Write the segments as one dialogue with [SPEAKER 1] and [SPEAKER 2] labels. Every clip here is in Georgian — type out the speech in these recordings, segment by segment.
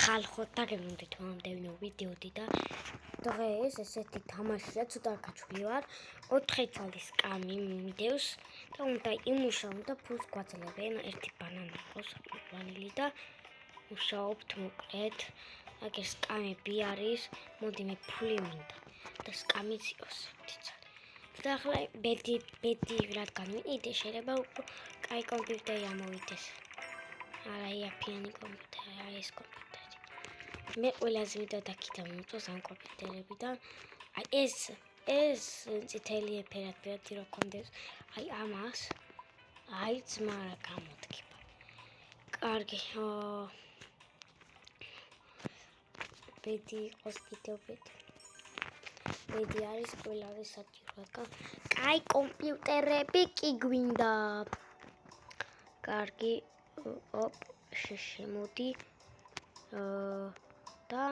[SPEAKER 1] ხალხოთ და გემოდით მომდევნო ვიდეოდი და დღეს ესეთი თამაშია, ცოტა გაჩვილი ვარ. 4 წლის კამი მიდევს და უნდა იმუშაო და ფულს გვაძლევენ. ერთი ბანანი ყავს ვანილი და მუშაობთ მოკლედ. აგერ სკამები არის, მოდი მე ფული მინდა და სკამიც იყოს ერთი წელი. და ახლა ბედი რადგან ვიყიდე, შეიძლება კაი კომპიუტერი ამოვიდეს. არა, იაფიანი კომპიუტერი, ეს კომპიუტერი. მე ყველაზე მეტად აქიდან მომწონს ამ კომპიუტერებიდან. აი ეს წითელი ეფერად ბედი რო კონდეს, აი ამას. აი ძმა რა გამოდგება. კარგი. ბედი იყოს კიდევ ბედი. ბედი არის ყველაზე საჭირო. კაი კომპიუტერები კი გვინდა. კარგი. შემოდი. და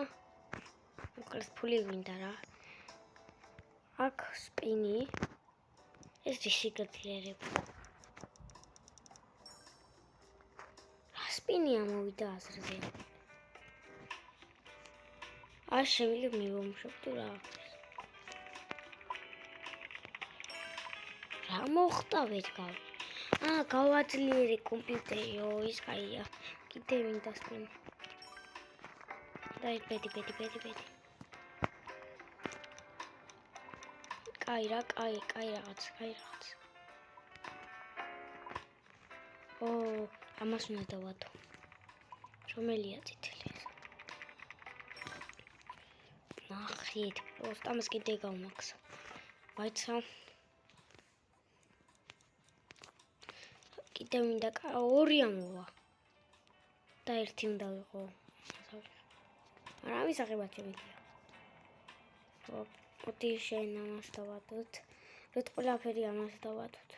[SPEAKER 1] მოკლედ ფული გვინდა რა. აქ სპინი. ეს სიგრძლერები. სპინი ამოვიდა აზრზე. არ შემიძლია მივამუშავო რა. რა მოხდა ვედგავ? გავაძლიერე კომპიუტერი, ის კაია. კიდე მინდა სპინი. დაი ბედი. კაი რაღაც. ამას უნდა დავადო. რომელია წითელი ეს? ნახეთ, პროსტ ამას კიდე გავმაქსა. ვაიცა. კიდე მინდა ორი ამოვა. და ერთი უნდა ვიყო. რა მისაღებად შემიძლია? მოდი შენ ამას დავადოთ. როდ ყველაფერი ამას დავადოთ.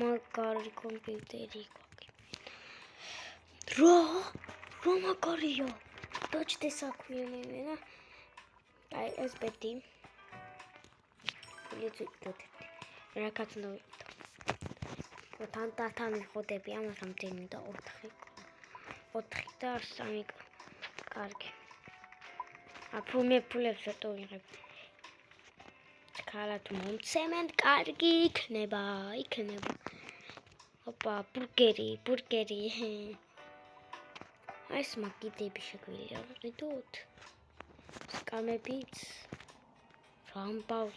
[SPEAKER 1] მაგარი კომპიუტერი გვაქვს. რა მაგარია. დაჭდე საქმე მენა. აი ეს ბედი. ვიდეო. რაკაც ნოვიდო. თან ვიხოდები ამას რამდენი და 4 და 3. კარგი. ფულებს რატო ვიღებ? ქალათ მომცემენ, კარგი იქნება. ოპა, ბურგერი. ეს მაგიდები შეგვიძლია ვიდოთ. სკამებიც. რამბავ.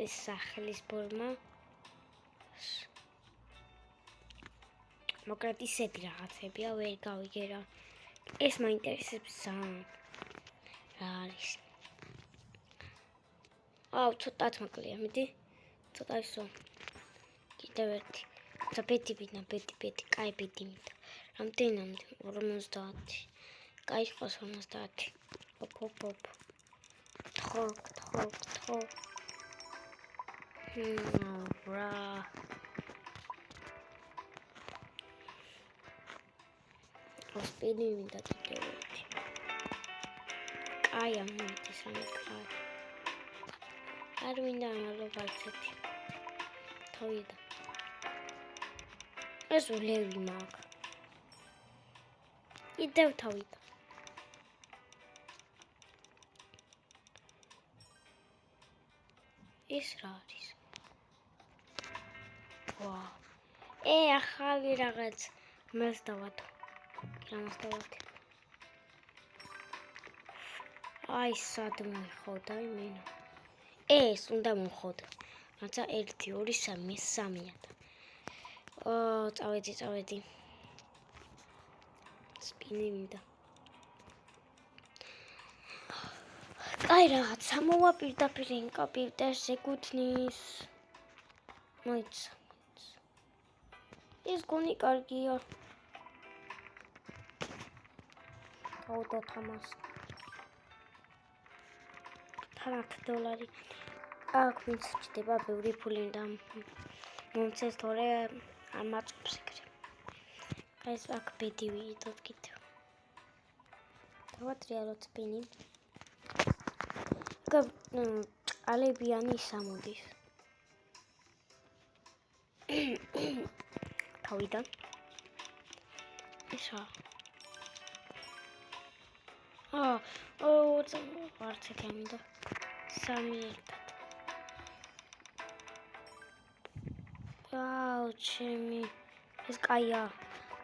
[SPEAKER 1] ეს სახლის ფორმა. მოკლედ ისეთი რაღაცებია, ვერ გავიგე რა. ეს მაინტერესებს ძალიან. რა არის? ცოტაც მაკლია, მიდი. ცოტა ისო. კიდევ ერთი. ბედი, კაი ბედი მინდა. რამდენამდე? 50. კაი ხოს 50. ოპ. თხო. რა. სპინი მინდა კიდევ ერთი. კაი ამოიდეს რამე კაი. არ მინდა ამალობა ისეთი. თავიდა. ეს ულევი მაგ. კიდევ თავიდა. ეს რა არის? ახალი რაღაც მას დავადო. აი სად მოიხოდა იმენა. ეს უნდა მომხოდა. რაცა 1 2 3 3-ია. წავედი. სპინი მინდა. კაი რაღაცა მოვა პირდაპირ კომპიუტერს ეკუთვნის. მოიცა. ეს გონი კარგია. ავდოთ ამას. $10. აქ ვინც ჭდება ბევრი ფული და მომცეს თორე არ მაწყობს ეგრე. ეს აქ ბედი ვიდოთ კიდევ. დავატრიალოთ სპინი. ალებიანი სამოდის. თავიდან. ისა. არც ერთი ამინდა. 3 ერთად. ჩემი ეს კაია.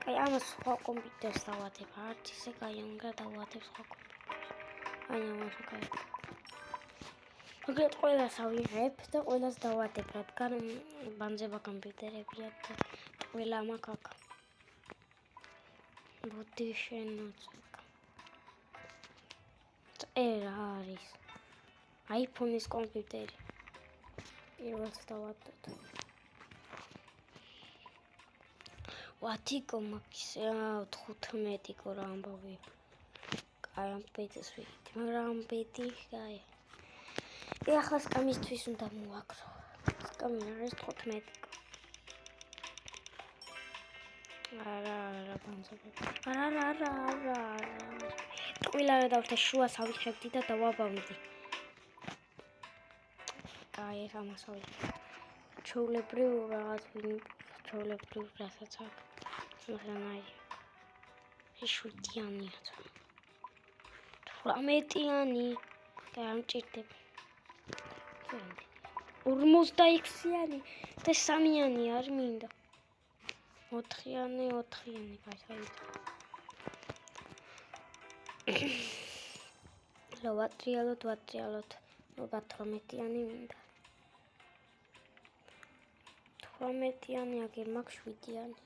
[SPEAKER 1] კაი, ამას სხვა კომპიუტერს დავატებ. არც ისე კაია, უნდა დავატებ სხვა კომპიუტერს. ამას კაი. მაგრამ ყველას ავიღებ და ყველას დავატებ, რადგან ბანძება კომპიუტერებია და ყველა მაქვს. მოდი შენოწეკ. რა არის? iPhone-ის კომპიუტერი. პირველს დავატოთ. ვათიკო მაგის 15 კო რა ამბავი. კაი ამ პეცს ვიღეთ, მაგრამ ამ პეთი კაი. ახლა სკამისთვის უნდა მოვაქრო. სკამი არის 15 კო. არა ბანძები. არა. ტყუილა რა დავთე შუას ავიხებდი და დავაბავდი. კაი ეს ამას ავიღე. ჩოვლებრივ რაღაც ჩოვლებრივ რასაც აქვს. მაგრამ აი ეს 7-იანია. 18-იანი და ამ ჭირდება. 46-იანი და 3-იანი არ მინდა. 4-იანი გაიცავით. რა ვატრიალოთ. 18-იანი მინდა. 18-იანი აგერ მაქვს 7-იანი.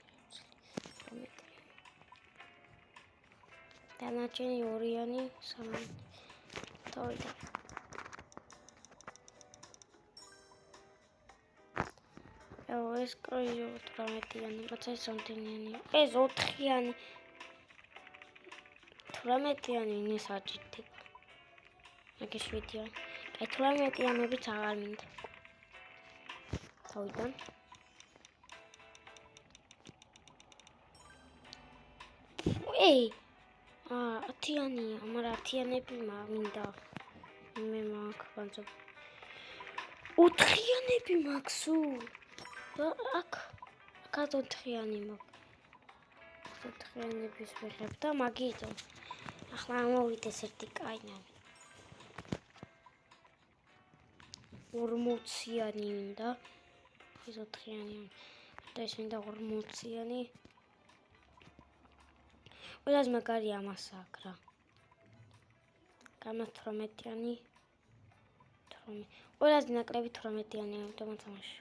[SPEAKER 1] დანარჩენი 2-იანი, 3-იანი. დავიდა. ეს კაიო 18-იანი, բայց ეს რამდენიანი? ეს 4-იანი. 18-იანი ინეს აჭირდება. მაგე 7-იანი. აი 18-იანებიც აღარ მინდა. თავიდან. ეი 10-იანია, მაგრამ 10-იანები მინდა. მე მაქვს ბანძობ. 4-იანები მაქვს და აქ 4-იანი მაქვს. 4-იანების ვიღებ და მაგითო. ახლა ამოვიდეს ერთი კაინანი. 40-იანი მინდა. ეს 4-იანი. და ეს მინდა 40-იანი. ყველას მაგარი ამას აქვს რა. გამას 18-იანი. ყველას ნაკლები 18-იანი და მოთამაში.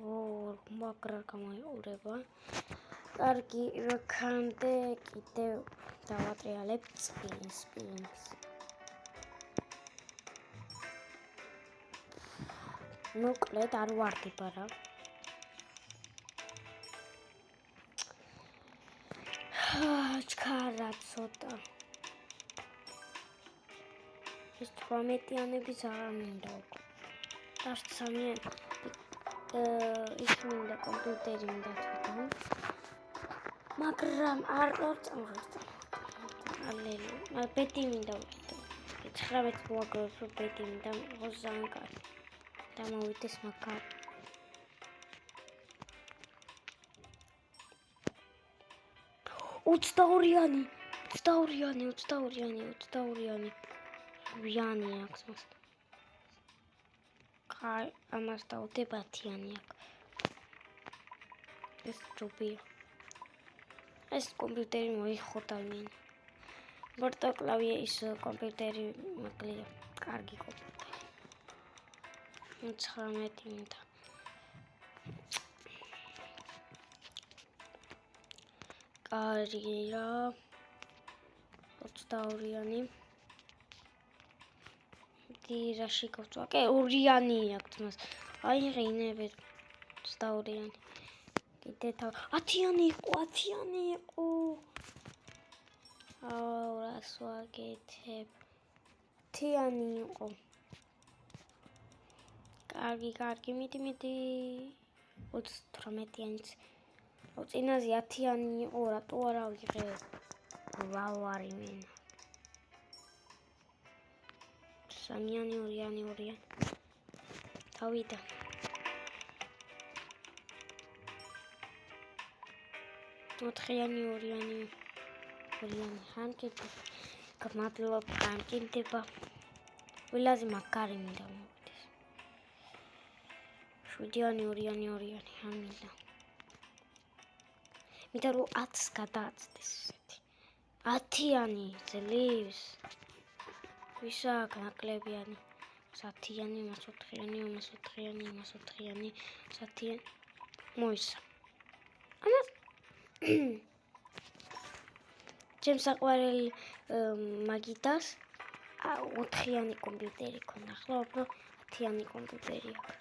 [SPEAKER 1] მაგრა გამოიყურება. კარგი, რქამდე კიდევ დავატრიალებ წვიმს. მოკლედ არ ვარდება რა. ჩქარა ცოტა. ეს 18-იანების აღარ მინდა უკვე. არც 3-იანი. ის მინდა კომპიუტერი მინდა თვითონ. მაგრამ არ წამოხდა. ალელი. პეტი მინდა ვიყიდო. 19 მოვაგროვებ რომ პეტი მინდა იყოს ძალიან კარგი. დამოვიდეს მაგარი. Ოცდაორიანი აქვს მას. კაი, ამას დავდებ 10-იანი აქვს. ეს ჯობია. ეს კომპიუტერი მოიხოდა მინ. მარტო კლავიე ის კომპიუტერი მოკლია. კარგი კომპიუტერი. 19 მინდა. კარგი რა. 22-იანი. რაში გავწვა? კე 2-იანი აქვს მას. აი ღინები 22-იანი. კიდე 10-იანი იყო. რას ვაკეთებ? 10-იანი იყო. კარგი, მიდი 38-იანიც. წინაზე 10-იანი იყო, რატო არ ავიღე? ვარი მენ. 3-იანი, 2-იანი. თავიდა. 4-იანი, 2-იანი, 2-იანი ხანკეთი. გმადლობთ, გამკინდება. ყველაზე მაგარი მინდა მოვიდეს. 7-იანი, 2-იანი, 2-იანი ხანკიდა. მინდა რომ 10-ს გადააცდეს ესეთი. 10-იანი ძლივს. ვისა აქ ნაკლებიანი. 10-იანი, 4-იანი, 4-იანი, 4-იანი, 10-იანი. მოისა. ამას ჩემს საყვარელ მაგიდას 4-იანი კომპიუტერი ქონდა, ახლა უფრო 10-იანი კომპიუტერი აქვს.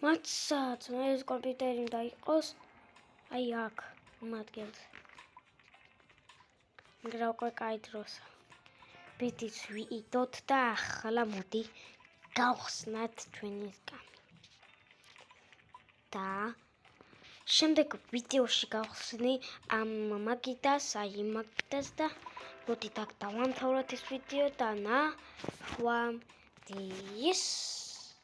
[SPEAKER 1] მაცაც ეს კომპიუტერი უნდა იყოს აი აქ, ამ ადგილზე. მაგრამ უკვე კაი დროა. ბედიც ვიიდოთ და ახლა მოდი გავხსნათ ჩვენი სკამი. და შემდეგ ვიდეოში გავხსნი ამ მაგიდას, აი იმ მაგიდას და მოდით აქ დავამთავროთ ეს ვიდეო და ნახვამდის.